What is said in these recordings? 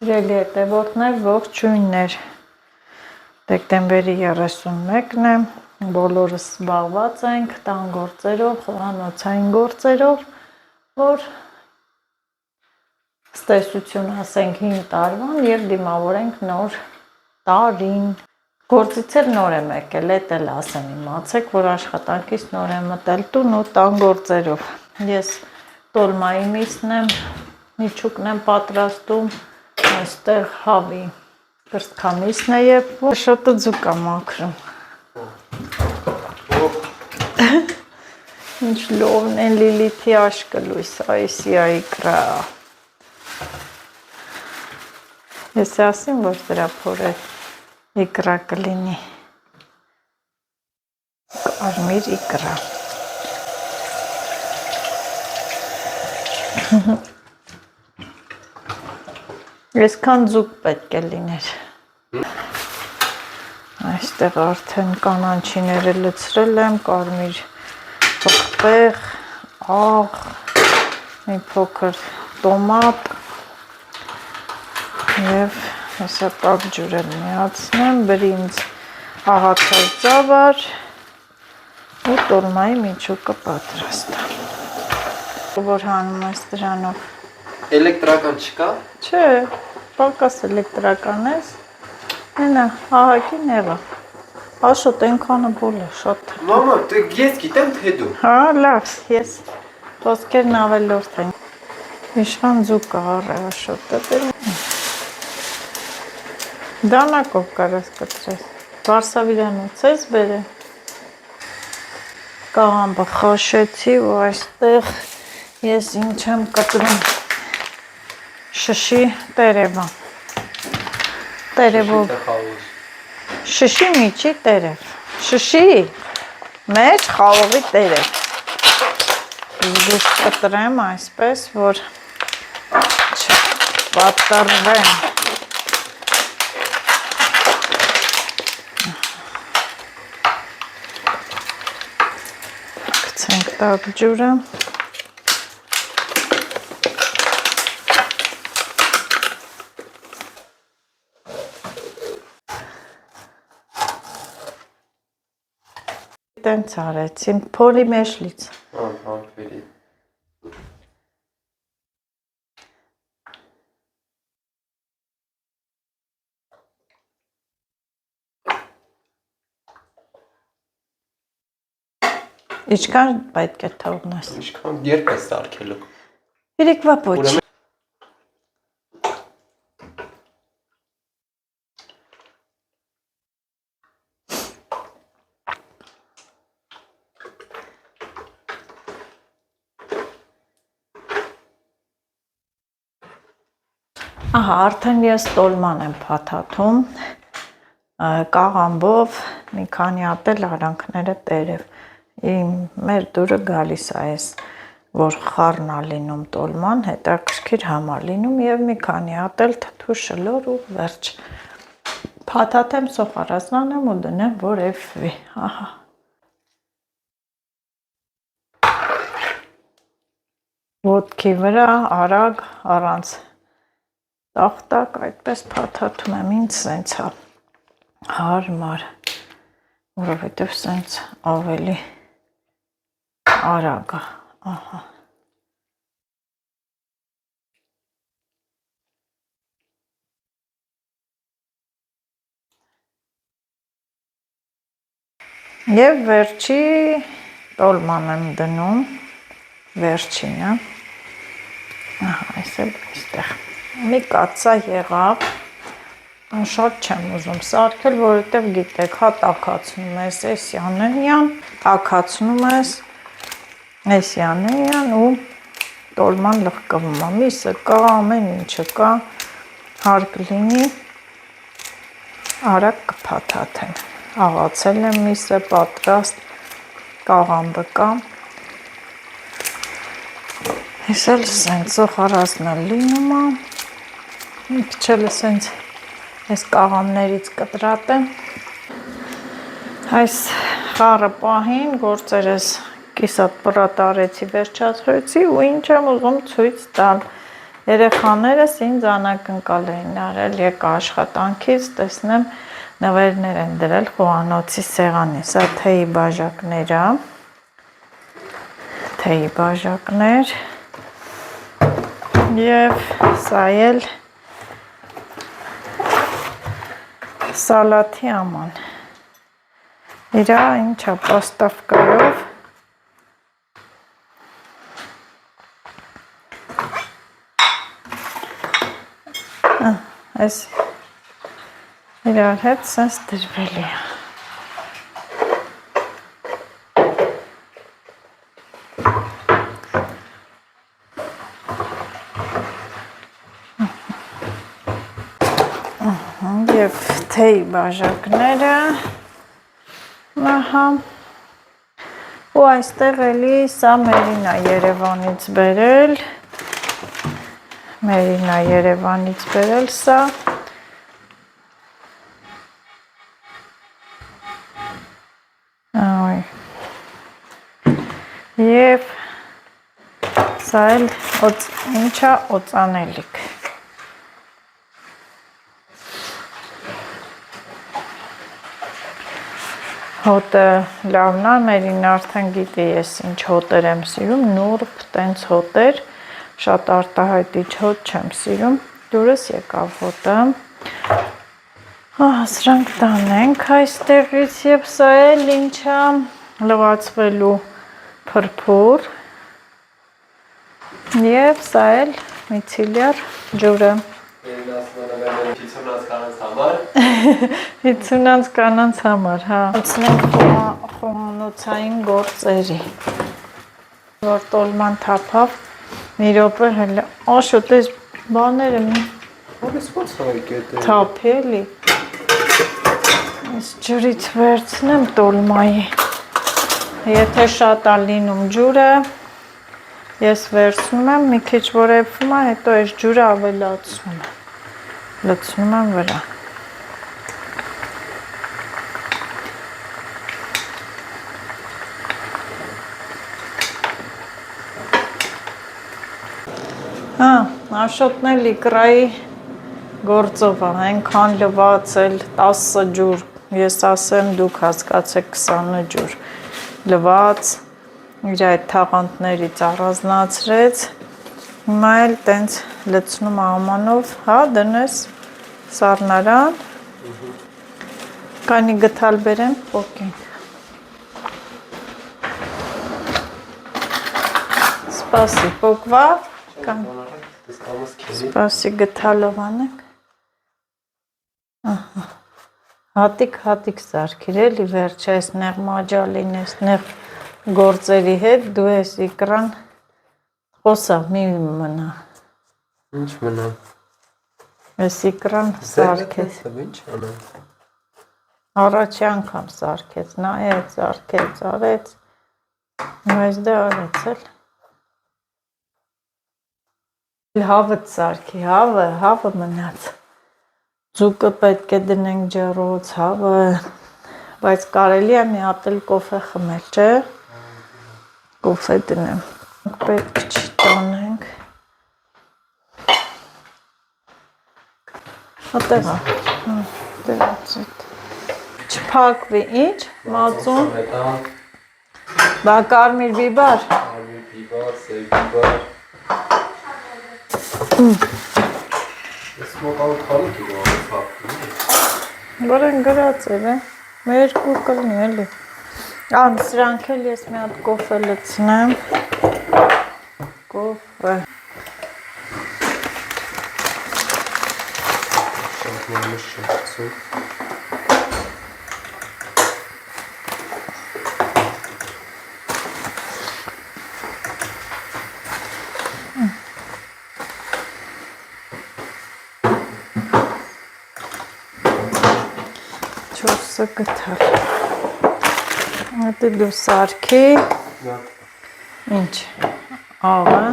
Սիրելի հետևորդներ, ողջույններ, դեկտեմբերի 31-ն է, բոլորս զբաղված ենք տան գործերով, խոհանոցային գործերով, որ ստեսություն ասենք 5 տարվան և դիմավորենք նոր տարին։ Գործից էլ նոր եմ եկել, էդ էլ ասեմ իմացեք, որ աշխատանքից նոր եմ մտել տուն ու տան գործերով։ Ես տոլմայի միսն եմ, միջուկն եմ պատրաստում, այստեղ հավի կրծքամիսն է և շոտը ձուկ եմ մաքրում։ Ինչ լովն են Լիլիթի աշկը լույս, այսի այկրա։ Ես ասին, որ դրա փորը իկրա կլինի, կարմիր իկրա։ Այսքան ձուկ պետք է լիներ։ Այստեղ արդեն կանանչիները լցրել եմ, կարմիր պղպեղ, աղ, մի փոքր տոմատ և հեսա տաք ջուր էլ միացնեմ, բրինձ աղացած ծավար ու տոլմայի միջուկը պատրաստ։ Որ հանում ես դրանով։ Էլեկտրական չկա։ Չէ, պակաս էլեկտրական ես, հենա, ահակի նեղա, աշոտ ենքանը բոլ է, շատ։ Մամա, ես գիտեմ, թե դու։ Հա, լավ, ես ոսկերն ավելորդ են, իշխան ձուկը առը աշոտը դեր։ Դանակով կարաս կտրես, վարսավիրանոց ես բերը։ Կաղամբը խաշեցի ու այստեղ ես ինչ եմ կտրում, շշի տերևը, տերևով, շշի միջի տերև, շշի մեջ խաղողի տերև, զգուշ կտրեմ այսպես, որ չպատրվեմ, գցենք տաք ջուրը, տենց արեցի, փորի մեշլից։ Բերի։ Ինչքան պետք է թողնես։ Ինչքան երբ ես սարքելու։ Իրիկվա պոչ։ Ահա, արդեն ես տոլման եմ փաթաթում, կաղամբով, մի քանի հատ էլ արանքները տերև, մեր դուրը գալիս է այս, որ խառն է լինում տոլման, հետաքրքիր համա լինում և մի քանի հատ էլ թթու շլոր ու վերջ, փաթաթեմ, սոխարացնեմ ու դնեմ, որ էվվի, ահա։ Ոտքի վրա, արագ, առանց տախտակ, այդպես փաթաթում եմ, ինձ սենց է հարմար, որովհետև սենց ավելի արագ է, ահա։ Եվ վերջի տոլման եմ դնում, վերջինը, ահա, այս էլ այստեղ։ Մի կացա եղավ, շատ չեմ ուզում սարքել, որովհետև գիտեք, հա տաքացնում ես էսյանենյան, տաքացնում ես էսյանենյան ու տոլման լղկվում է, միսը կա, ամեն ինչը կա, հարկ լինի, արագ կփաթաթեն, աղացել եմ միսը, պատրաստ, կաղամբը կա, ես էլ սենց սոխարացնել լինում է, մի քիչ սենց այս կաղամներից կտրատեմ, այս խառը պահին գործերս կիսատ պրատ արեցի, վերջացրեցի ու ինչ եմ ուզում ցույց տալ, Երեխաներս ինձ անակնկալ էին արել, եկա աշխատանքից, տեսնեմ նվերներ են դրել խոհանոցի սեղանի, սա թեյի բաժակները, թեյի բաժակներ և սա էլ սալաթի աման, իրա ինչա պաստավկայով, այս իրար հետ սենց դրվելի է։ Եվ թեյի բաժակները, ահա, ու այստեղ էլի սա Մերին է Երևանից բերել, սա, և սա էլ ինչա օծանելիք։ Հոտը լավն է, Մերին արդեն գիտի ես ինչ հոտեր եմ սիրում, նուրբ, տենց հոտեր, շատ արտահայտիչ հոտ չեմ սիրում, դուրս եկավ հոտը, սրանք տանենք այստեղից և սա էլ ինչա լվացվելու փրփուր և սա էլ միցիլյար ջուրը։ 50 կանանց համար, հա։ Անցնենք խոհանոցային գործերի, որ տոլման թափավ, մի րոպե հələ, աշոտ այս բաները մի թափի էլի, այս ջրից վերցնեմ տոլմայի, եթե շատ է լինում ջուրը, ես վերցնում եմ, մի քիչ որ էպվում է, հետո այս ջուրը ավելացնում եմ, լցնում եմ վրա։ Հա, Աշոտն էլ իկրայի գործով է, այնքան լվացել 10 ջուր, ես ասեմ դուք հասկացեք 20 ջուր լված, իր այդ թաղանթներից առանձնացրեց, հիմա էլ տենց լցնում ամանով, հա, դնես սառնարան, կանի գթալ բերեմ, պոկենք։ Սպասի, պոկվավ, սպասի գթալով անենք, հատիկ սարքիր էլի վերջ այս նեղ մաջալին, այս նեղ գործերի հետ, դու ես իկրան խոսա, մի մնա։ Ինչ մնա։ Ես իկրան սարքեց։ Առաջի անգամ սարքեց, նայեց, սարքեց, արեց, այս դե արեց էլ։ Հավը սարքի, հավը մնաց։ Ձուկը պետք է դնենք ջեռոց, հավը, բայց կարելի է մի հատ էլ կոֆե խմել, չէ՞։ Կոֆե դնեմ, պետք չի տանենք։ Հատեղա, տեղաց էտ։ Չպակվի, ինչ, մածուն։ Բա կարմիր բիբար։ Կարմիր բիբար, սև բիբար։ Ես մոկալը խալիք է պապի։ Որ են գրած էր, մեր երկու կլնի էլի։ Սրանք էլ ես մի հատ կոֆե լցնեմ։ Կոֆե։ Շատ նորմալ շնչցու։ Չորսը գթալ։ Հետո դու սարքի։ Ինչ, աղը։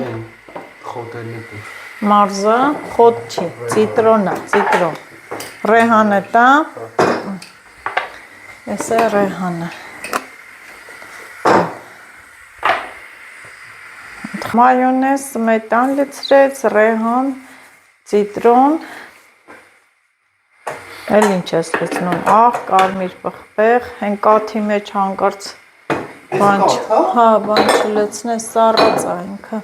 Մարզը, խոտ չի, ծիտրոնա, ծիտրոն։ Ռեհանը տա։ Ես է ռեհանը։ Մայոնեզ, սմետան լցրեց, ռեհան, ցիտրոն։ Էլ ինչ ես լցնում, աղ, կարմիր պղպեղ, հեն կաթի մեջ հանկարծ բան չլցնես, սառած է ինքը։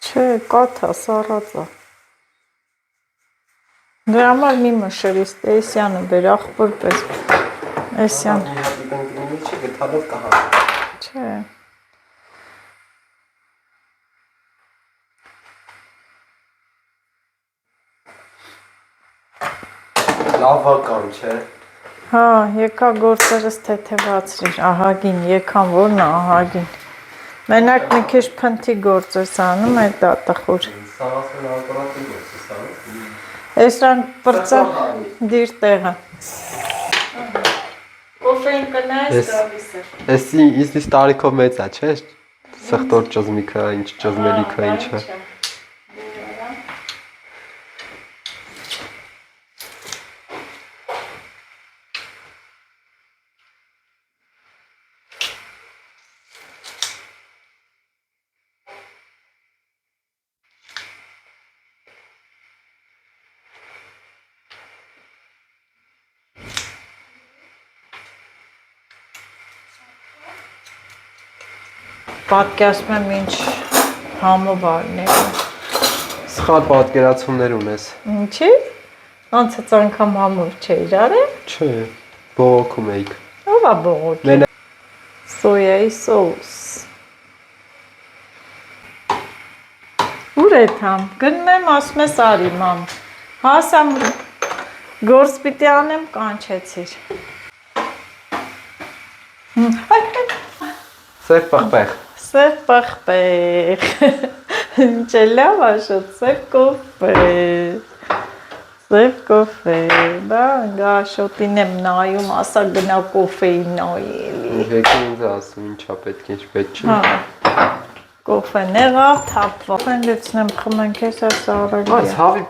Չէ, կաթա, սառած է։ Դրա համար մի մշրիս, Էսյանը բեր աղբոր պես։ Էսյան։ Չէ։ Լավական չէ։ Հա, եկա գործերս թեթևացրիր, ահագին, եկան որն է ահագին։ Մենակ մի քիչ փնթի գործերս անում է դա տխուր։ Սա ասեն ալկորատի գործ է, Էսրան պրծա դիր տեղը։ Կոֆեին կնայես գալիս է։ Էսի ինձ տարիքով մեծ է, չէ՞։ Սխտոր ճզմիքը, ինչ ճզմելիքը, ինչը։ Պատկերացնում եմ ինչ համովարներ։ Սխալ պատկերացումներ ունես։ Ինչի՞։ Անցած անգամ համով չէ իրար է։ Չէ, բողոքում էիք։ Ո՞վ է բողոքի։ Սոյայի սոուս։ Ուր է թամ։ Գնում եմ ասում ես արի մամ։ Հասամ գործ պիտի անեմ կանչեցիր։ Սև պղպեղ։ Սև պղպեղ։ Ինչ է լավ աշոտ, սև կոֆե։ Սև կոֆե։ Բա գա աշոտին եմ նայում, ասա գնա կոֆեի նայելի։ Եկի ինձ ասում ինչա պետք է, ինչ պետք չի։ Հա։ Կոֆեն եղավ, թափվա։ Կոֆեն լցնեմ, խմենք ես այս առագիա։ Այս հավի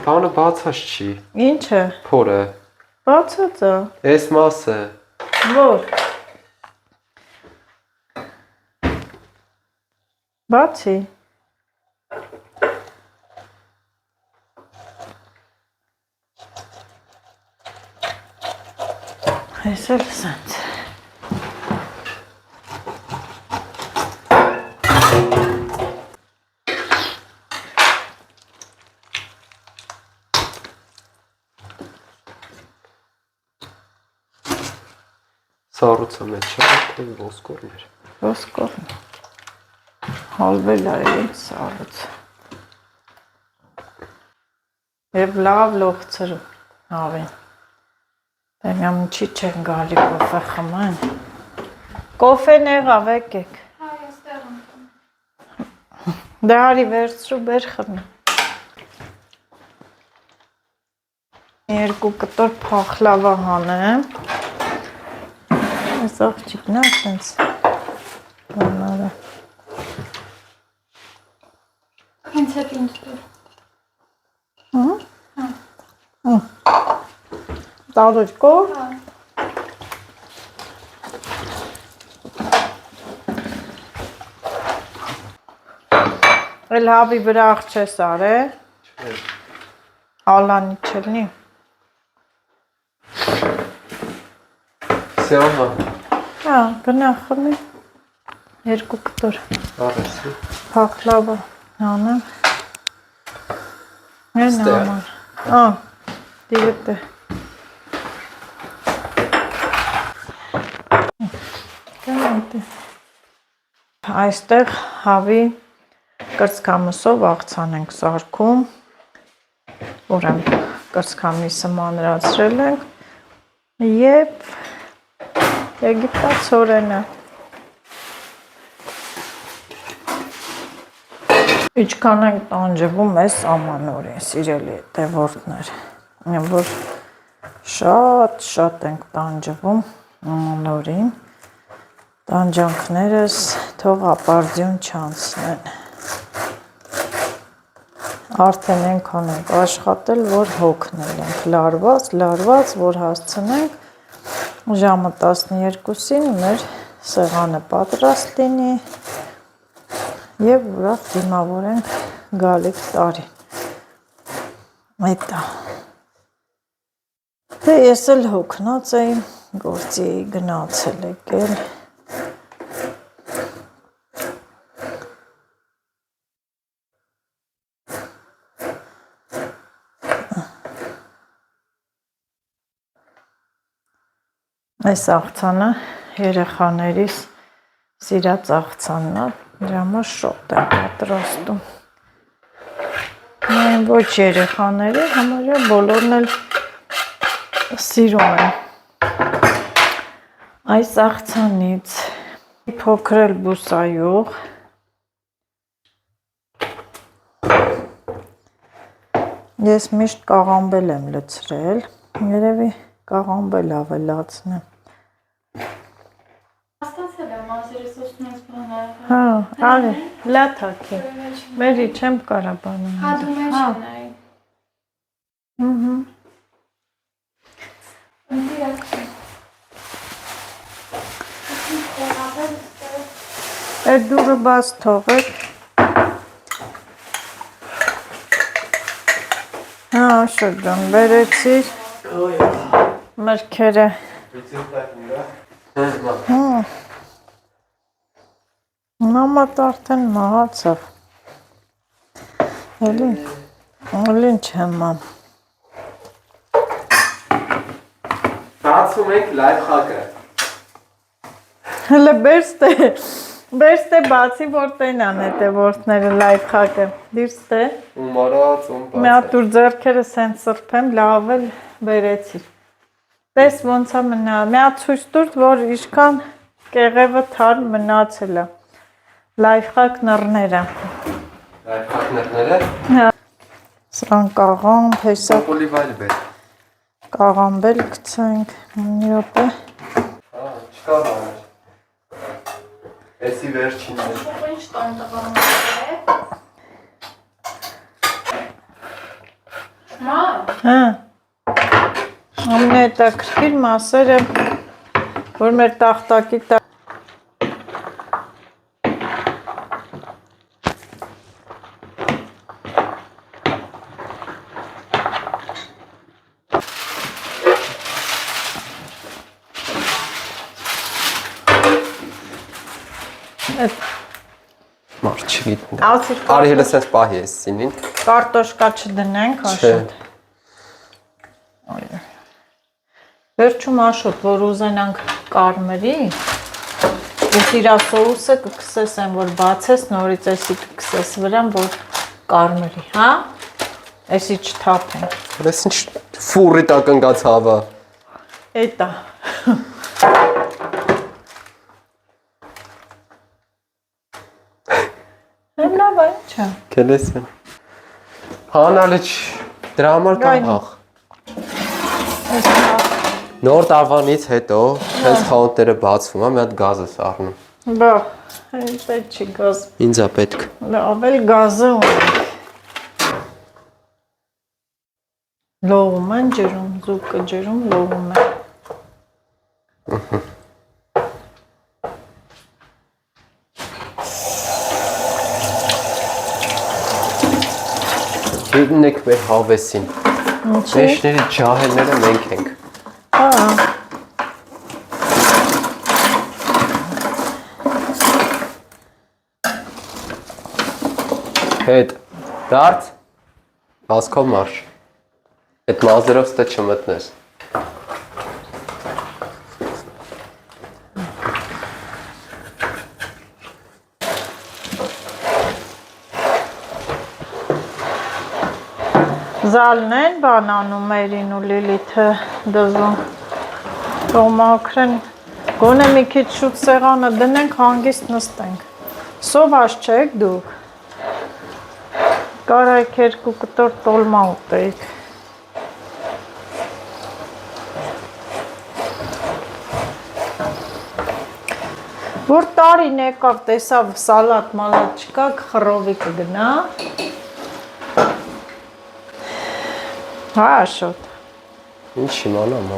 բանը բացած չի։ Ինչը։ Փորը։ Բացած է։ Էս մասը։ Որ։ Բացի։ Այս էլ սենց։ Սառուցը մեջ է, թե ոսկորներ։ Ոսկորն։ Հալվել է ինձ սառուց։ Եվ լավ լողցրու, հավին։ Դեմյամ ինչի չեն գալի կոֆե խմեն։ Կոֆեն եղավ եկեք։ Հա, ես տեղ եմ։ Դե հարի վերցրու բեր խմի։ Երկու կտոր փախլավա հանեմ։ Այս աղջիկն է սենց բանարը։ Հենց հետ ինձ դուր։ Տալուկով։ Հա։ Էլ հավի վրա աղ չես արե։ Ալանի չլնի։ Սյամա։ Հա, գնա խմի։ Երկու կտոր Արեսի։ փախլավա հանեմ։ Են Ստեղ։ համար։ Ա, դիգտե։ Գնայտե։ Այստեղ հավի կրծքամսով աղցան ենք սարքում, ուրեմն կրծքամիսը մանրացրել ենք և եգիպտացորենը։ Ինչքան ենք տանջվում ես ամանորին, սիրելի հետևորդներ, որ շատ ենք տանջվում ամանորին, տանջանքներս թող ապարդյուն չանցնեն։ Արդեն ենքան ենք աշխատել, որ հոգնել ենք, լարված, որ հասցնենք ժամը 12-ին մեր սեղանը պատրաստ լինի եւ ուրախ դիմավորենք գալիք տարին։ Այդա։ Դե ես էլ հոգնած էի, գործի էի գնացել եկել։ Այս աղցանը երեխաներիս սիրած աղցանն է, դրամա շոտ է պատրաստում։ Միայն ոչ երեխաների, համարյա բոլորն էլ սիրում են։ Այս աղցանից փոքր էլ բուսայող ես միշտ կաղամբել եմ լցրել, երևի կաղամբել ավելացնեմ։ Աստացել եմ ազերս ոսնես բանը։ Հա, արի, լաթակի։ Մերի չեմ կարա բանը։ Հա դու մեջ նայ։ Ընդ իրական։ Այդ դուրը բաց թողեք։ Հա, շրջան, բերեցիր։ Մրգերը։ Մամատ արդեն մահացավ։ Էլին չեմ մամ։ Բացում ենք լայվ խաղը։ Հələ բերստե բացի որտենան է որտները լայվ խաղը։ Դիրստե։ Ու մարած, ու բաց։ Մի հատ ուր ձեռքերը սեն սրբեմ, լավ էլ բերեցիր։ Տես ոնց է մնա, մի հատ ցույց տուր, որ ինչքան կեղևը թարմ մնացել է։ Լայվ խաղ նռները։ Լայվ խաղ նռները։ Հա։ Սրան կաղամբ, հեսա Օլիվայլ բեր։ կաղամբել գցենք, մի րոպե։ Հա, չկա բան։ Էսի վերջինն է։ Ինչ տան տղան է։ Մամ։ Հա։ Ամենահետաքրքիր մասերը, որ մեր տախտակի տակ Մարդ չգիտնի։ Ասիր Արի հելը սենց պահի ես սինին։ կարտոշկա չդնենք, Աշոտ։ Վերջում Աշոտ, որ ուզենանք կարմրի, ու իրա սոուսը կքսես են, որ բացես, նորից էսի կքսես վրան, որ կարմրի, հա? Էսի չթափենք։ Ես ինչ ֆուրի տակ ընկած հավա։ Էտա։ Լավ է, ինչա։ Կելեսեն։ Հանալը դրա համար կաղաղ։ Նոր տարվանից հետո հենց խանութները բացվում է, մի հատ գազը սառնում։ Բա, պետք չի գազ։ Ինձ է պետք։ Ավել գազը ունենք։ Լողում են ջրում, զուկը ջրում լողում են։ Գիտնեք մեր հավեսին։ Ինչի՞։ Մեջների ջահելները մենք ենք։ Հա։ Հետ, դարձ, հասքով մարշ։ Այդ մազերով ստե չմտնես։ Զալն են բանանում Մերին ու Լիլիթը դզում։ Թոմակրեն, գոնե մի քիչ շուտ սեղանը դնենք, հանգիստ նստենք։ Սոված չեք դուք։ Կարայք երկու կտոր տոլմա ուտեիք։ Որ տարին եկավ, տեսավ սալատ մալատ չկա, խռովի կգնա։ Հա, Աշոտ։ Ինչ իմանամ,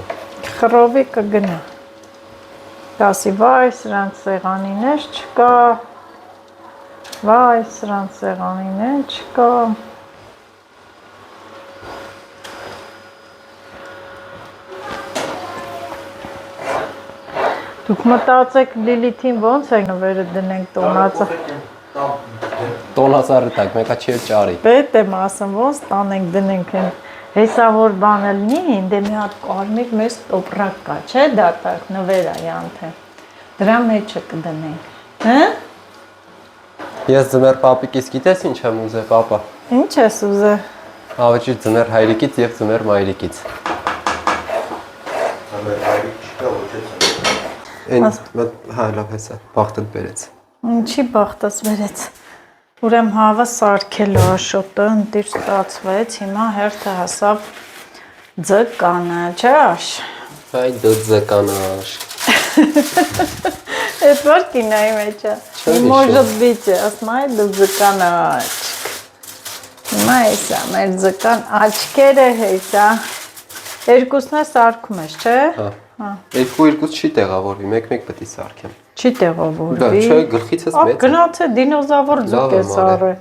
Խռովի կգնա։ Կասի, վայ, սրանց սեղանիներ չկա, վայ, սրանց սեղանիներ չկա, դուք մտածեք Լիլիթին ոնց ենք նվերը դնենք տոնածը, Տոնածառը տակ, մեկա չի ճարի։ պետ եմ ասում, ոնց տանենք դնենք են, հեսավոր բան լնի, ինդ է մի հատ կարմիր մեզ տոպրակ կա, չէ դատակ նվերա յանթե, դրա մեջը կդնենք, հը? Ես ձմեր պապիկից գիտես ինչ եմ ուզե, պապա։ Ինչ ես ուզե, Ավելի ձմեր հայրիկից եւ ձմեր մայրիկից։ Հա, լավ հեսա, բախտդ բերեց։ ինչի բախտս վերեց, ուրեմ հավը սարքելու աշոտը, ընտիր ստացվեց, հիմա հերթը հասավ ձկանը, չաշ։ Այ դու ձկանաշ։ Էդ որ կինայի մեջ է, может быть, ասում այ դու ձկանաչք, հիմա հեսա, մեր ձկան աչքերը հեսա, երկուսն է սարքում ես, չէ։ Երկու չի տեղավորվի, մեկ-մեկ պետք է սարքեմ։ Չի տեղավորվի։ Դա չէ, գլխից ես մեծ։ Գնաց է դինոզավր ձուկ է սարը։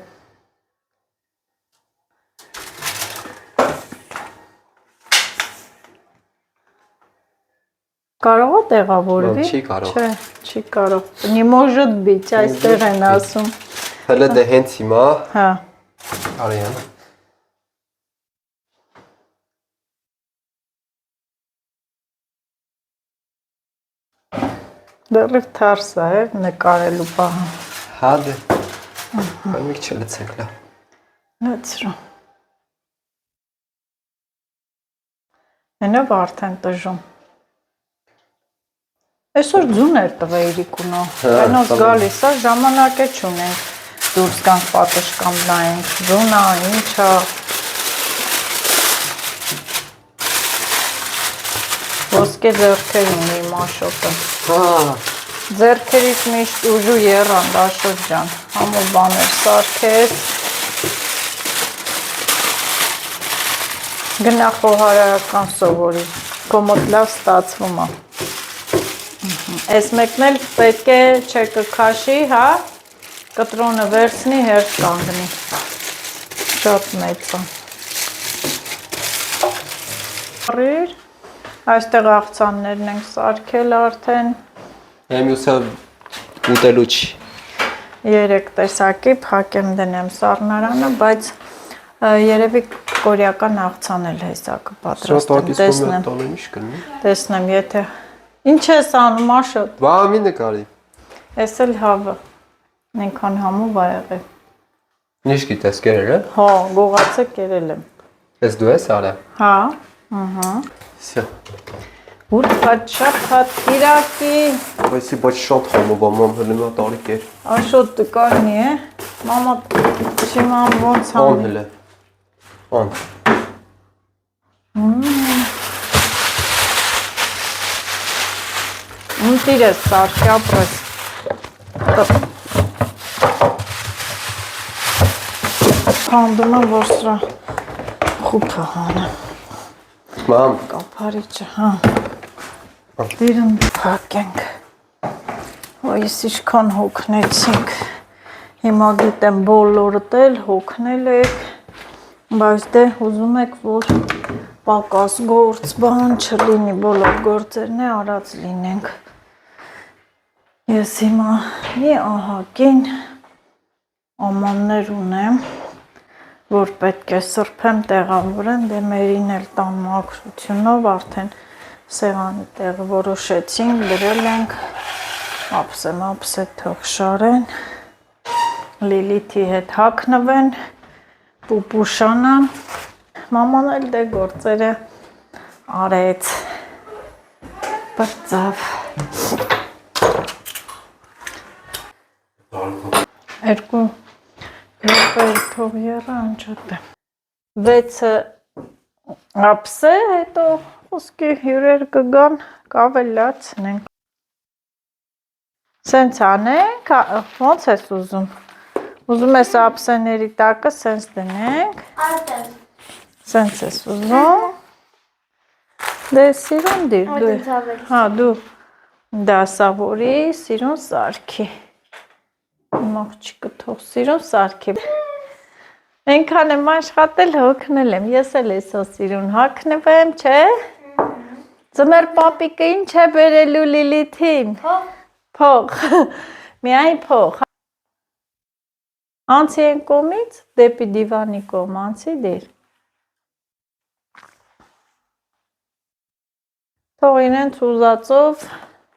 Կարող է տեղավորվի։ Չի կարող։ Չէ, չի կարող։ Не может быть, այստեղ են ասում։ Հələ դե հենց հիմա։ Հա։ Արիան։ Դեռև թարս է, նկարելու պահը։ Հա դե։ Մի քիչ լցենք լավ։ Լցրու։ Այնով արդեն տժում։ Այսօր ձուն էր տվել Իրիկունո։ Այնոց գալիս է, ժամանակ է չունենք։ Դուրս կանք պատշկամ նայենք, ձունա, ինչա։ Ոսկե ձեռքեր ունի իմ աշոտը։ Հա։ Ձեռքերից միշտ ուժու եռանդ աշոտ ջան, համու բաներ սարքես։ Գնա խոհարարական սովորի, կոմոդ լավ ստացվում է։ Այս մեկն էլ պետք է չկքաշի, հա, կտրոնը վերցնի, հերթ կանգնի, շատ մեծ է։ Այստեղ աղցաններն ենք սարքել արդեն։ Մյուսը ուտելու չի։ 3 տեսակի փակեմ դնեմ սառնարանը, բայց երևի կորեական աղցան էլ հեսա կպատրաստեմ, տեսնեմ։ Տեսնեմ, եթե ինչ ես անում աշոտ։ Բա մի նկարի։ Էս էլ հավը։ Այնքան համու վա եղել։ Ինչ գիտես կերել է։ Հա, գողացը կերել եմ։ Ես դու ես արա։ Հա, ահա։ Всё. Ուրփատ շփաթ Իրակի։ Այսի ոչ շատ խոմով մամ հլնա տարի կեր։ Աշոտ տկարնի է։ Մամա չիման ոնց On անի։ հլը։ On։ Ունտիր ես սարքի ապրես։ Քանդում եմ, որ սրա խուփը հանեմ։ Մամ։ Կապարիչը, հա։ Դիրն փակենք։ Այս ինչքան հոգնեցինք։ Հիմա գիտեմ բոլորդ էլ հոգնել եք, բայց դե ուզում եք, որ պակաս գործ բան չլինի, բոլոր գործերն է արած լինենք։ Ես հիմա մի ահագին ամաններ ունեմ, որ պետք է սրբեմ տեղավորեմ, դե մերին էլ տան մաքրությունով արդեն սեղանի տեղը որոշեցինք, դրել ենք, ապսե թող շարեն, Լիլիթի հետ հագնվեն, պուպուշանան, մաման էլ դե գործերը արեց, բրծավ, երկու թող եռա անջատ է, 6-ը ապսե, հետո ոսկի հյուրեր կգան, կավելացնենք, սենց անենք, ոնց ես ուզում, ուզում ես ապսեների տակը սենց դնենք, սենց ես ուզում, դե սիրուն դիր, հա դու Դասավորի, սիրուն սարքի։ Մաղջիկը թող սիրուն սարքի։ Այնքան եմ աշխատել, հոգնել եմ, ես էլ էսո սիրուն հագնվեմ, չէ։ Ձմեր պապիկը ինչ է բերելու Լիլիթին։ Փող, միայն փող։ Անցի են կողմից, դեպի դիվանի կողմ, անցի դեր։ Թող իրենց ուզածով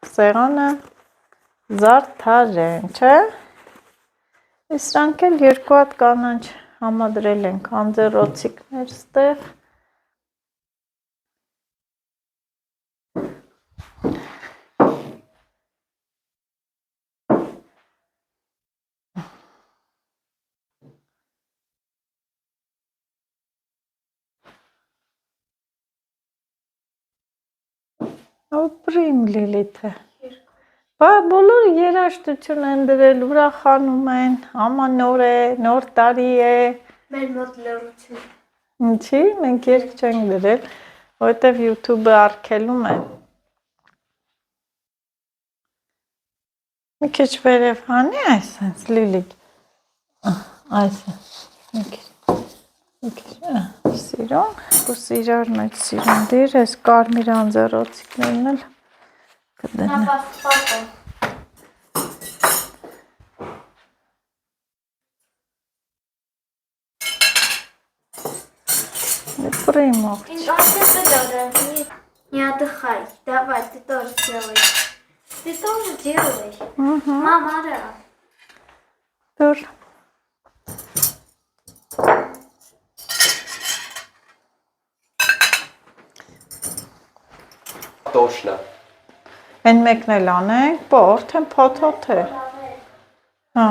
սեղանը զարդարեն, չէ։ Սրանք էլ երկու հատ կանաչ համադրել ենք անձեռոցիկներ ստեղ։ Ապրիմ Լիլիթը։ Բա բոլորը երաժշտություն են դրել, ուրախանում են, աման նոր է, նոր տարի է։ Մեր մոտ լրություն։ Ինչի, մենք երգ չենք դրել, որտեվ YouTube-ը արգելում է։ Մի քիչ վերև հանի այսպես, Լիլիթ։ Այսպես, մի քիչ, սիրուն, ու իրար մեջ սիրուն դիր, այս կարմիր անձեռոցիկներն էլ կդնեմ։ Նապաստապը։ Прям охотно. Инь, а что ты делаешь? Не отдыхай. Давай, ты тоже делаешь. Ты тоже делаешь. Мама, да. Dur. Տոշնա։ Են մեկն էլ անենք, բա արդեն փաթաթ է։ Հա։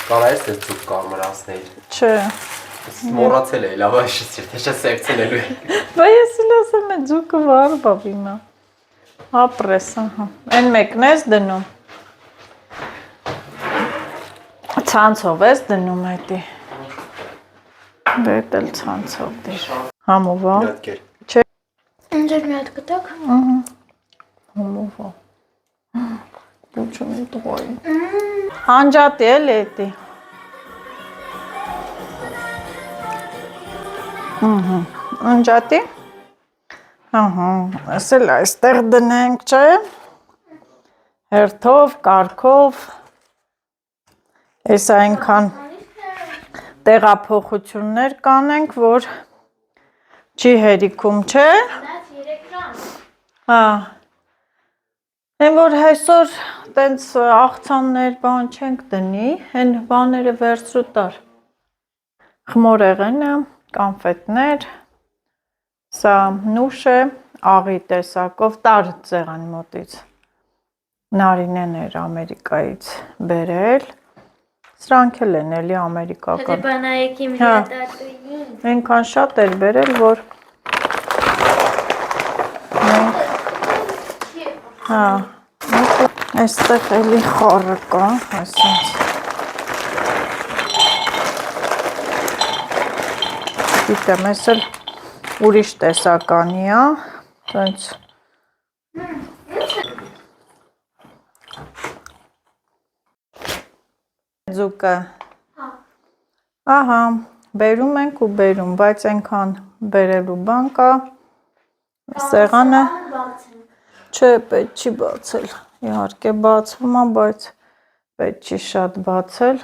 Կարայես ես ձուկ կարմրացնել։ Չէ։ Մոռացել էի, լավ այս չէ սերցնելու է։ Բա ես էլ ասեմ է ձուկը վարվա հիմա։ Ապրես, ահա։ Են մեկն ես դնում։ Ցանցով ես դնում այդի։ Դետ էլ ցանցով դիր։ Համովա։ Դատկեր։ Չէ։ Ինձ մի հատ կտակ։ Ահա։ Համովա։ Բուչում եմ տղայի։ Անջատի էլ էդի։ Անջատի։ Ահա, ասել այստեղ դնենք, չէ։ Հերթով, կարգով։ Այս այնքան տեղափոխություններ կանենք, որ չի հերիքում, չէ։ Հա։ Են որ այսօր տենց աղցաններ բան չենք դնի, են բաները վերցրու տար։ Խմորեղենը, կանֆետներ, սա նուշ է, աղի տեսակով, տար ձեղան մոտից։ Նարինեն էր Ամերիկայից բերել, սրանք էլ են էլի ամերիկական։ Դե բանայեքի մի հատ ատույին։ Այնքան շատ էր բերել, որ մենք հա, այստեղ էլի խառը կա, այսինչ գիտեմ, ես էլ ուրիշ տեսականի է, տենց ձուկը ահա, բերում ենք ու բերում, բայց այնքան բերելու բան կա, սեղանը չէ, պետք չի բացել, իհարկե բացվում է, բայց պետք չի շատ բացել,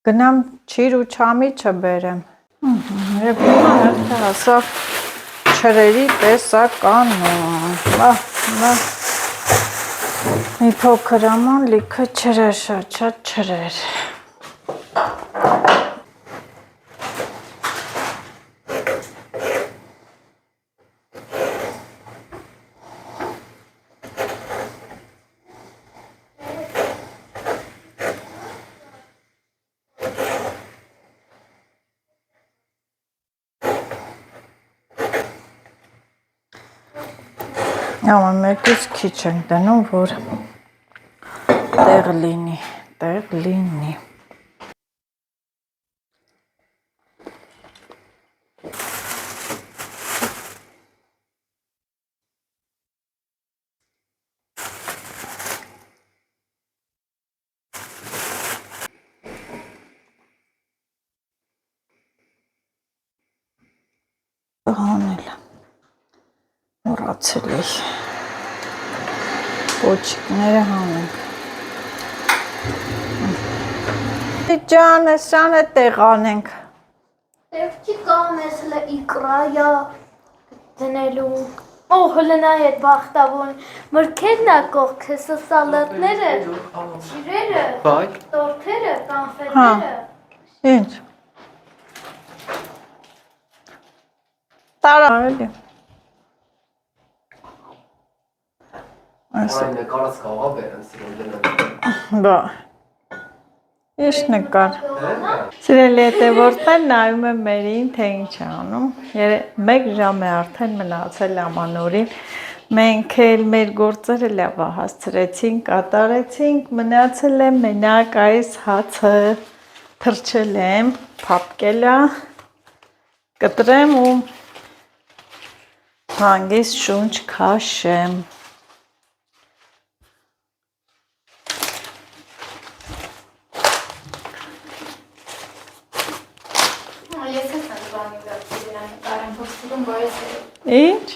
գնամ չիր ու չամի չբերեմ, և հիմա հերթը հասավ չրերի տեսականում, մի փոքր աման լիքը չրեր, շատ չրեր։ Ահա մեկից քիչ ենք դնում, որ տեղ լինի։ հանել մոռացել էի պոչիկները հանենք ջան էսան է տեղ անենք Տեղ չի կամ ես հլը իկրայա դնելու հլնա հետ բախտավոն մրգերն ա կողք հեսա սալատները շիրերը տորթերը կանֆետները ինչ տարա էլի Այն նկարած կաղա բերեն սիրում դնեմ բա Ինչ նկար Սիրելի հետևորդներ նայում եմ մերին թե ինչ է անում 1 ժամ է արդեն մնացել ամանորին Մենք էլ մեր գործերը լավ հասցրեցինք, կատարեցինք, մնացել է մենակ այս հացը թրջել եմ, փափկել է, կտրեմ ու հանգիստ շունչ քաշեմ Ինչ?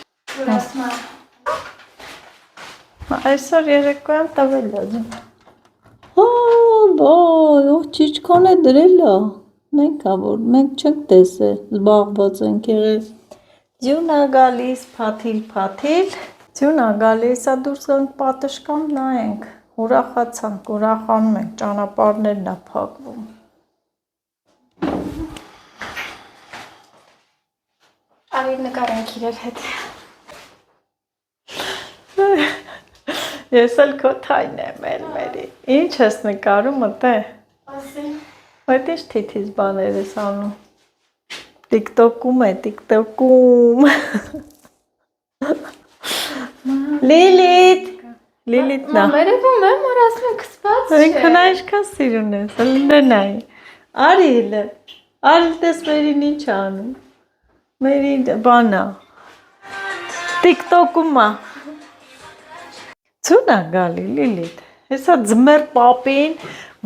Այսօր երեկոյան տվել է ձուն բոյ, ճիչքան է դրել է Մենք չենք տեսել, զբաղված ենք եղել Ձյուն ա գալիս, փաթիլ Ձյուն ա գալիս, ա դուրս գանք պատշկան նայենք Ուրախացանք, ուրախանում ենք, ճանապարհներն ա փակվում Արի նկարենք իրար հետ Ես էլ քո թայն եմ էլ մերի Ինչ ես նկարում մտե Այդ ինչ թիթիզ բաներ ես անում Տիկտոկում է, տիկտոկում Լիլիթն ա Մերևում եմ, որ ասում եք սպած չէ Ինքն այսքան սիրուն ես, լննայի Արիլ տես մերին ինչ անում Մերին բանա Տիկտոկում ա Ձուն ա գալի Լիլիթ Հեսա ձմեր պապին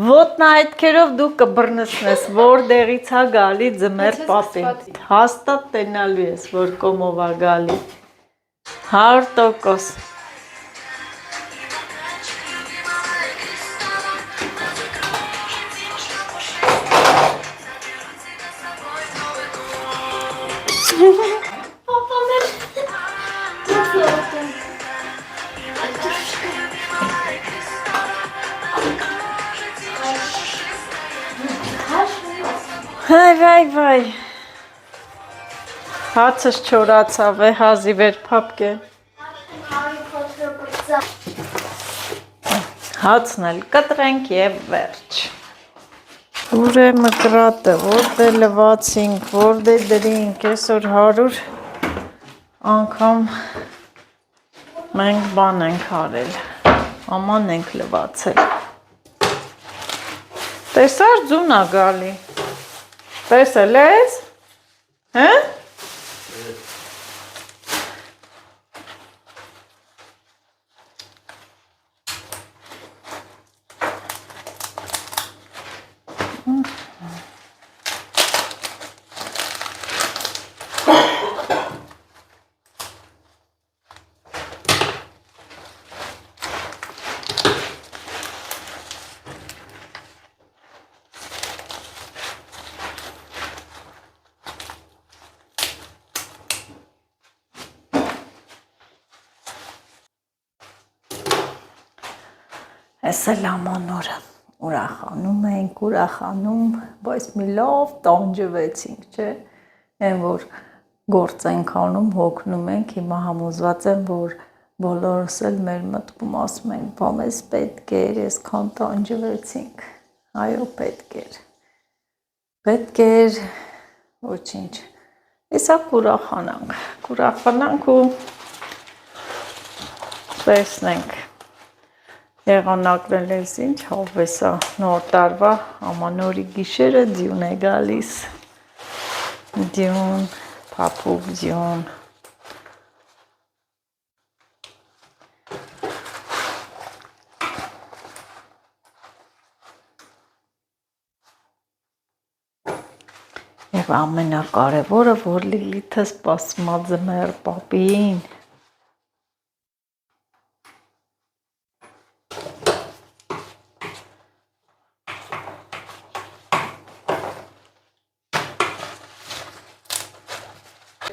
Ոտնա հետքերով դու կբռնսնես Որտեղից ա գալի ձմեր պապին Հաստատ տենալու ես որ կոմով ա գալի 100% Վայ Հացս չորացավ է հազի վեր փափկել Հացն էլ կտրենք և վերջ Ուր է մկրատը, որտե լվացինք, որտե դրինք, այսօր 100 անգամ մենք բան ենք արել, աման ենք լվացել Տեսար ձուն ա գալի Տեսել ես, հե? Ես էլ ամանորը ուրախանում ենք, բայց մի լավ տանջվեցինք, չէ, են որ գործ ենք անում, հոգնում ենք, հիմա համոզված եմ, որ բոլորս էլ մեր մտքում ասում ենք, բա մեզ պետք էր, այսքան տանջվեցինք, այո պետք էր, ոչինչ, իսա կուրախանանք ու տեսնենք, Եղանակն ես ինչ հավեսա նոր տարվա ամանորի գիշերը ձյուն է գալիս, ձյուն, փափուկ ձյուն, Եվ ամենակարևորը, որ Լիլիթը սպասմած է մեր պապին։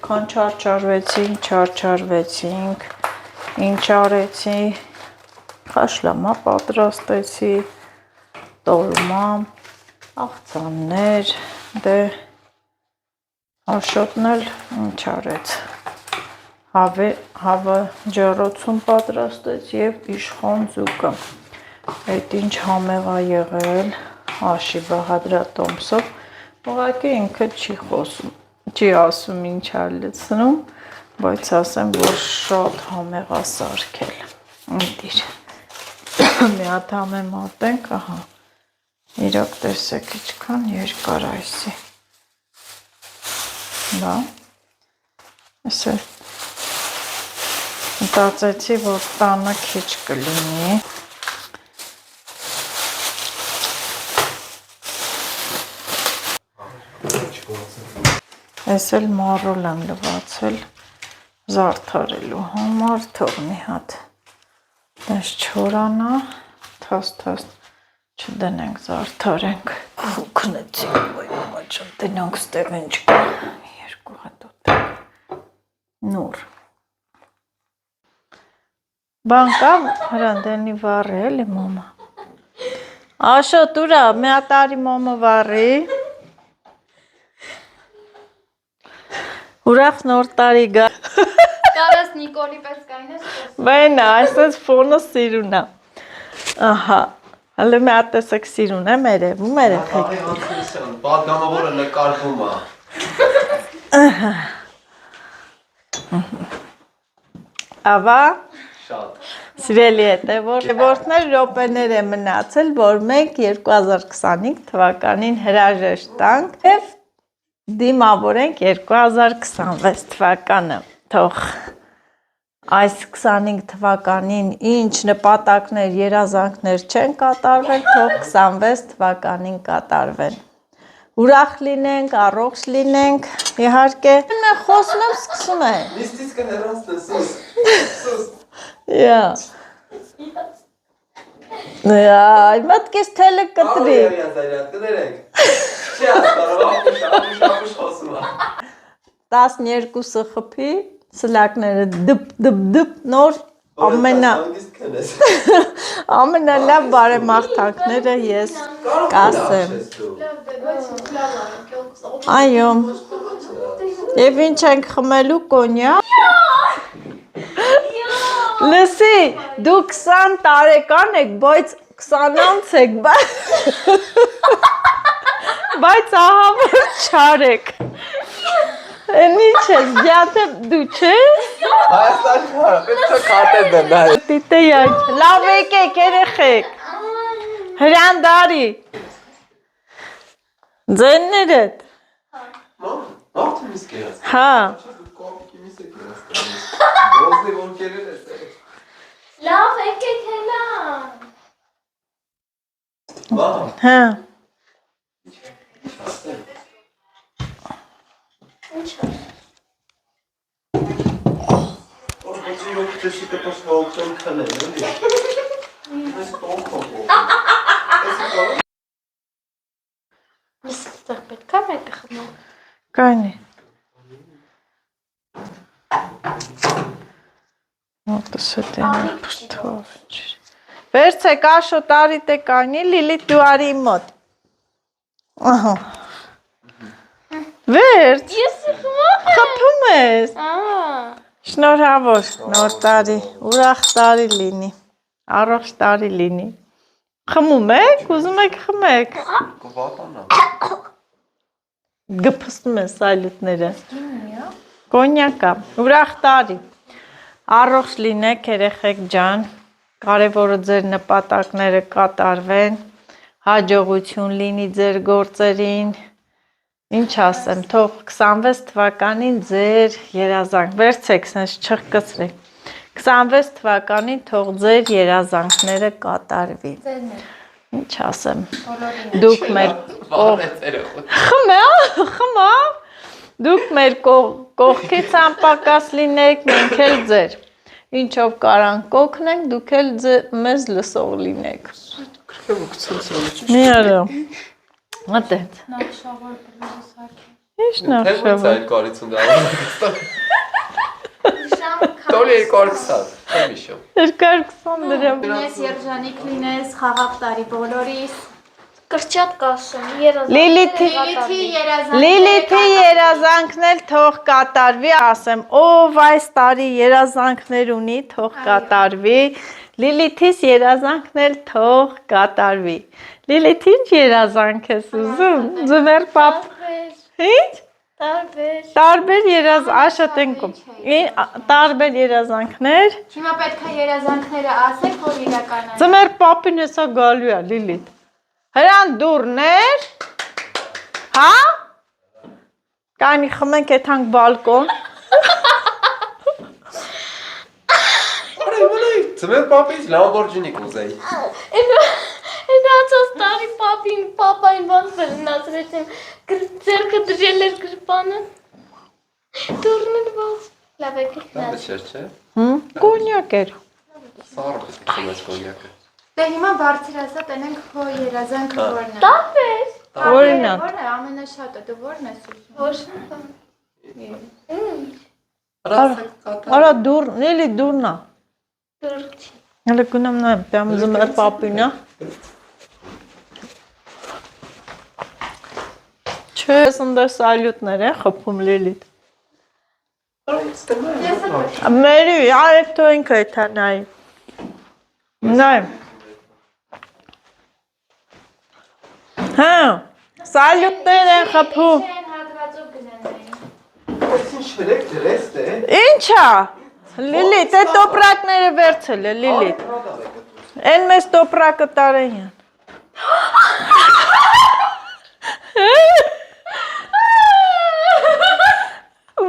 Քան չարչարվեցինք, ինչ արեցի, խաշլամա պատրաստեցի, տոլմա, աղցաններ, դե Աշոտն էլ ինչ արեց, հավը ջառոցում պատրաստեց և իշխան ձուկը, այդ ինչ համեղ ա եղել, Աշի Բահադրատոմսով, ուղղակի ինքը չի խոսում, չի ասում ինչ ա լցնում, բայց ասեմ, որ շատ համեղ ա սարքել, ընտիր, մի հատ համեմ ատենք, ահա, իրոք տեսեք իչքան երկար այսի, դա, ես էլ մտածեցի, որ տանը քիչ կլինի, ես էլ մարոլ եմ լվացել զարդարելու համար, թող մի հատ դες չորանա, թաստ չդնենք, զարդարենք, ուքնեցինք, ոյ մաչում, տնանք ստեղ ինչ կա, երկու հատ ուտենք, նուր, բան կա, հրանդենի վառի էլի մոմա, Աշոտ ուրա, մի հատ արի մոմը վառի, Ուրախ նոր տարի գա։ Կարաս Նիկոլի պես կայնես։ Բայնա, այսպես ֆոնը սիրուն է։ Ահա, հələ մի հատ տեսեք սիրուն եմ երևում երեխեք։ Պատգամավորը նկարվում է։ Ավա։ Շատ։ Սիրելի հետևորդներ րոպեներ է մնացել, որ մենք 2025 թվականին հրաժեշտ տանք և դիմավորենք 2026 թվականը, թող այս 25 թվականին ինչ նպատակներ, երազանքներ չեն կատարվել, թող 26 թվականին կատարվեն, ուրախ լինենք, առողջ լինենք, իհարկե, խոսում եմ սկսում է, Նիստից կհեռացնես, սուս, մտքես թելը կտրի, կներեք, չի ասպարով, ապուշ խոսում է, 12-ը խպի, սլակները դպ, նոր ամենալավ բարեմաղթանքները ես կասեմ, այո, և ինչ ենք խմելու կոնյա, լսի, դու 20 տարեկան եք, բայց 20-անց եք, բայց ահա որ չար եք, են ինչ ես, գյաթը դու չես, Հայաստան չարը, պետք է կատես եմ նայ, տիտե յանք, լավ եկեք երեխեք, հրանդարի, ձեններդ, մաղթում ես կերած, հա, կոպիկի միս է կերած, բոզնի որ կերել ես է, Լավ եկեք հելան։ հա, Ինչ է։ որ բոծի որ ճեսի կտոս հողցոն կնել, էլի, ես տոնքով, Ստեղ պետք է մեկը խմել։ կայնի, մոտս է դենը պրտով, վերցեք աշոտ արիտ է կայնի, լիլիտ դու արի իմ մոտ, ահա, վերց, Ես խմում խպում ես, շնորհավոր, նոր տարի, ուրախ տարի լինի, առողջ տարի լինի, խմում եք, ուզում եք խմեք, կվատանա, գպստում ես այլուտները, կոնյակա, ուրախ տարի, առողջ լինեք երեխեք ջան, կարևորը ձեր նպատակները կատարվեն, հաջողություն լինի ձեր գործերին, ինչ ասեմ, թող 26 թվականին ձեր երազանք, վերցեք, սենց չխկծրեք, 26 թվականին թող ձեր երազանքները կատարվի, Ինչ ասեմ։ Դուք մեր խմա։ Դուք մեր կողքից անպակաս լինեք, մենք էլ ձեր։ Ինչով կարանք կօգնենք, դուք էլ մեզ լսող լինեք։ Մի արա։ Մտեց։ Ինչ նախշավոր։ Այդ կարիցուն դա։ Տոլի 220, չեմ 220 դրամ։ Լինես երջանիկ լինես, խաղաղ տարի բոլորիս։ Կրճատ կասում, Լիլիթի երազանքն էլ թող կատարվի, ասեմ, ով այս տարի երազանքներ ունի, թող կատարվի, Լիլիթիս երազանքն էլ թող կատարվի, Լիլիթ ինչ երազանք ես ուզում, ձմեր պապ, ինչ? Տարբեր երազանքներ, տարբեր երազանքներ, Հիմա պետք է երազանքները ասեք, որ իրականանան։ ձմեր պապին հեսա գալու է, Լիլիթ, հրան դուրներ, հա, կանի խմենք եթանք բալկոն, Ձմեր պապից Լամբորջինի կուզեի։ Հենացած տարի պապային բան վերնացրեցիմ, ձերքը դրել էր գրպանը, դուրներ բաց, լավ է Դա գտնած։ չէր, չէ։ կոնյակ էր, Սառը պետք է խմես կոնյակը։ Դե հիմա բարձրացա տենենք քո երազանքը որն է։ Տարբեր։ օրինակ, Որն է ամենաշատը, դու որն ես ուզում։ արա դուր, Լիլի դուրնա, Դուրչի։ հələ գնամ նայեմ, տեմ ձմեր պապինա, չէ, ես ընդեր սալյուտներ են խպում Լիլիթ, մերի, արև թո ինքը եթա նայի, նայեմ, հա, սալյուտներ են խպում, ինչա, Լիլիթ, է տոպրակները վերցել է, Լիլիթ, են մեզ տոպրակը տարեյան,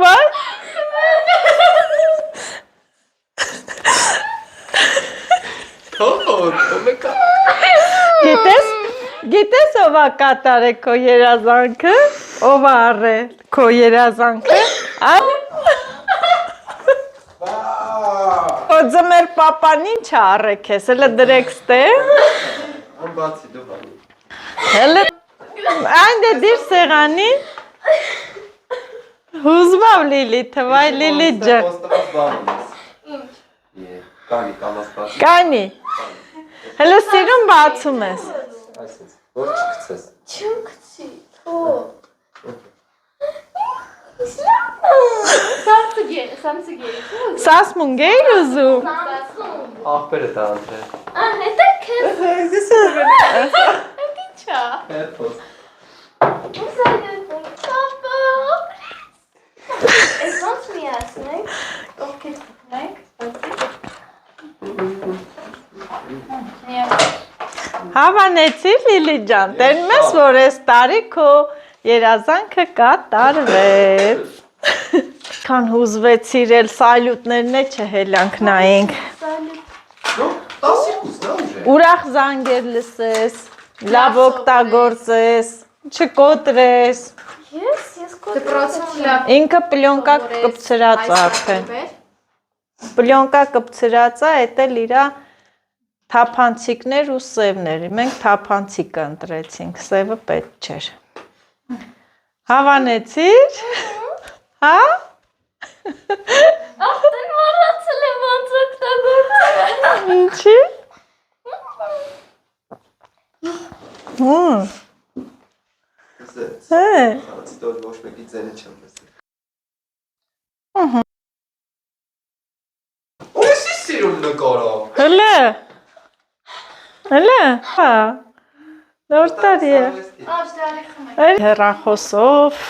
վայ, գիտես ով է կատարե քո երազանքը, ով է առե քո երազանքը, ձմեր պապան ինչ է առեք ես, հլը դրեք ստե, Անբացի դու բանի։ հլը, այն դե դիր սեղանի, հուզվավ Լիլիթը, վայ Լիլիթ ջան, Կանի, կամաս բացի։ կանի, հլը սիրում բացում ես, Այսինց, որ չկցես։ Չեմ կցի, սասմունգ էիր ուզում, Աղբերը դա անտրե։ հետը կեզ, ինչա, Հետոս։ ես ոնց միացնենք, կողքից պտնենք, հավանեցիր Լիլի ջան, տենում ես, որ ես տարի քո երազանքը կատարվեց, քան հուզվեցիր էլ սալյուտներն է չհելանք նայենք, ուրախ զանգեր լսես, լավ օգտագործես, չկոտրես, ես Դպրոցում լավ։ ինքը պլյոնկա կպցրած է արդեն, պլյոնկա կպցրած է, էդ էլ իրա թափանցիկներ ու սևներ, մենք թափանցիկ ընտրեցինք, սևը պետք չէր, հավանեցիր, հա? Աղտեն մարացել եմ ոնց օգտագործել։ Ինչի? Ցիտոր ոչ մեկի ձենը չեմ լսել։ Ո՞ւս է սիրում նկարը։ Հլը, հա, նոր տարի է, հեռախոսով,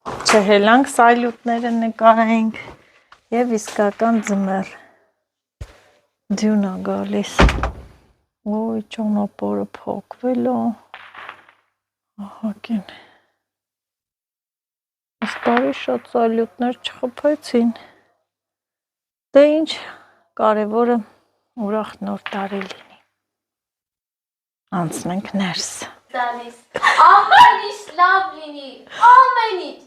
չհելանք սալյուտները նկարենք և իսկական ձմեր, ձյուն է գալիս, ոյ ճանապարհը փակվել է, ահագին, այս տարի շատ սալյուտներ չխփեցին, դե ինչ կարևորը ուրախ նոր տարի լինի, Անցնենք ներս։ Տալիս։ Ամեն ինչ լավ լինի։ Ամեն ինչ։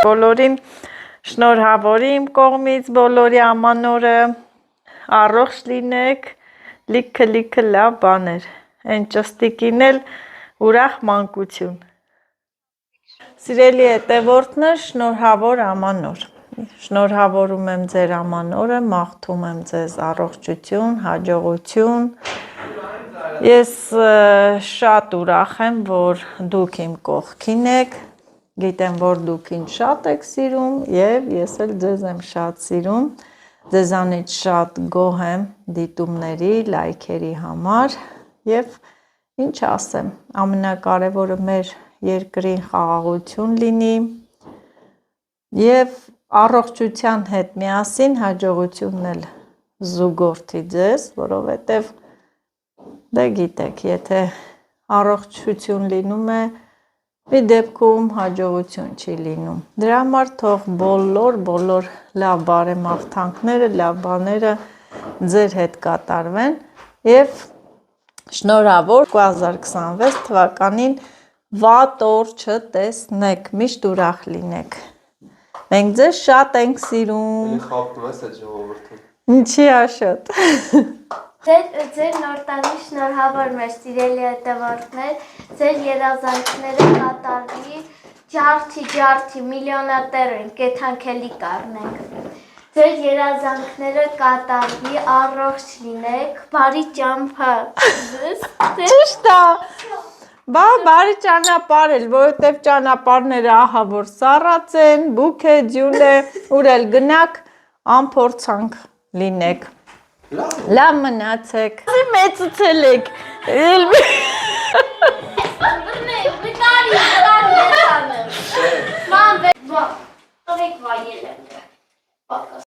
Բոլորին շնորհավոր իմ կողմից, բոլորի ամանորը առողջ լինեք, լիքը լավ բաներ։ Այն ճստիկին էլ ուրախ մանկություն։ Սիրելի հետևորդներ, շնորհավոր ամանոր։ Շնորհավորում եմ ձեր ամանորը, մաղթում եմ ձեզ առողջություն, հաջողություն։ Ես շատ ուրախ եմ, որ դուք իմ կողքին եք, գիտեմ, որ դուք ինձ շատ եք սիրում եւ ես էլ ձեզ եմ շատ սիրում, ձեզանից շատ գոհ եմ դիտումների, լայքերի համար եւ ինչ ասեմ, ամենակարևորը մեր երկրին խաղաղություն լինի եւ առողջության հետ միասին հաջողությունն էլ զուգորդի ձեզ, որովհետեւ դե գիտեք, եթե առողջություն լինում է, մի դեպքում հաջողություն չի լինում։ Դրա համար թող բոլոր լավ բարեմաղթանքները, լավ բաները ձեր հետ կատարվեն եւ շնորհավոր 2026 թվականին վատ օր չտեսնեք, միշտ ուրախ լինեք։ Մենք ձեզ շատ ենք սիրում։ Խափում ես այդ ժողովրդին։ Ինչի աշոտ։ Ձեր նոր տարի շնորհավոր մեր սիրելի հետևորդներ, ձեր երազանքները կատարվի, ջարդի միլիոնատեր ենք, կեթանքելի կառնենք։ Ձեր երազանքները կատարվի, առողջ լինեք, բարի ճամփա։ Ճիշտ է։ Բա բարի ճանապարհ էլ, որովհետև ճանապարհները ահա որ սառած են, բուք է, ջուն է, ուր էլ գնաք, անփորձանք լինեք։ Լավ մնացեք։ Մեծացել եք։